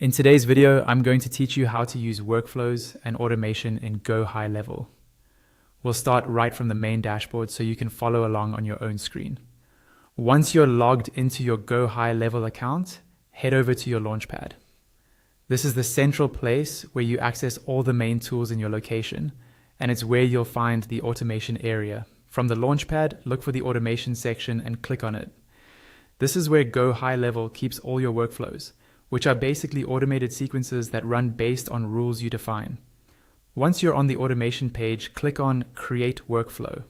In today's video, I'm going to teach you how to use workflows and automation in GoHighLevel. We'll start right from the main dashboard so you can follow along on your own screen. Once you're logged into your GoHighLevel account, head over to your Launchpad. This is the central place where you access all the main tools in your location, and it's where you'll find the automation area. From the Launchpad, look for the automation section and click on it. This is where GoHighLevel keeps all your workflows, which are basically automated sequences that run based on rules you define. Once you're on the automation page, click on Create Workflow.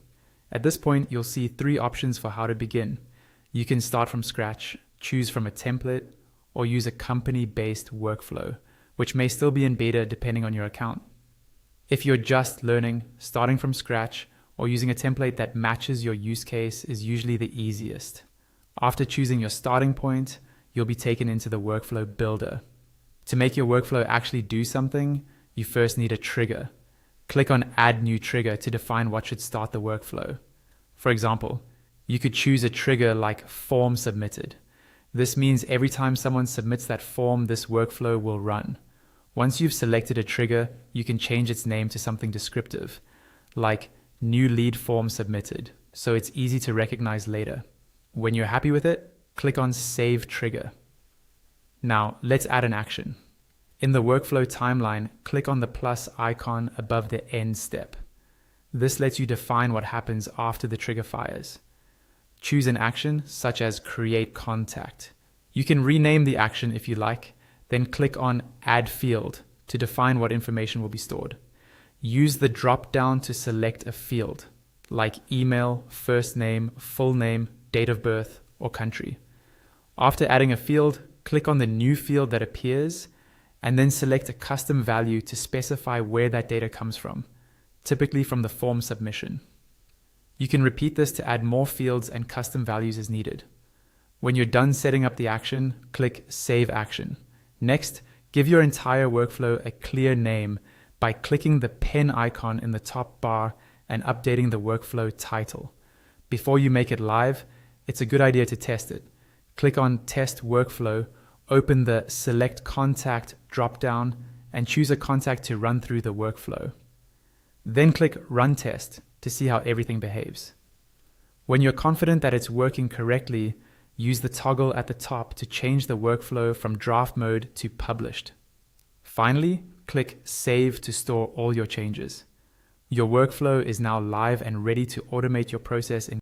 At this point, you'll see three options for how to begin. You can start from scratch, choose from a template, or use a company-based workflow, which may still be in beta depending on your account. If you're just learning, starting from scratch, or using a template that matches your use case is usually the easiest. After choosing your starting point, you'll be taken into the workflow builder. To make your workflow actually do something, you first need a trigger. Click on Add New Trigger to define what should start the workflow. For example, you could choose a trigger like Form Submitted. This means every time someone submits that form, this workflow will run. Once you've selected a trigger, you can change its name to something descriptive, like New Lead Form Submitted, so it's easy to recognize later. When you're happy with it, click on Save Trigger. Now, let's add an action. In the workflow timeline, click on the plus icon above the end step. This lets you define what happens after the trigger fires. Choose an action, such as Create Contact. You can rename the action if you like, then click on Add Field to define what information will be stored. Use the drop-down to select a field, like email, first name, full name, date of birth, or country. After adding a field, click on the new field that appears, and then select a custom value to specify where that data comes from, typically from the form submission. You can repeat this to add more fields and custom values as needed. When you're done setting up the action, click Save Action. Next, give your entire workflow a clear name by clicking the pen icon in the top bar and updating the workflow title. Before you make it live, it's a good idea to test it. Click on Test Workflow, open the Select Contact drop-down, and choose a contact to run through the workflow. Then click Run Test to see how everything behaves. When you're confident that it's working correctly, use the toggle at the top to change the workflow from draft mode to published. Finally, click Save to store all your changes. Your workflow is now live and ready to automate your process in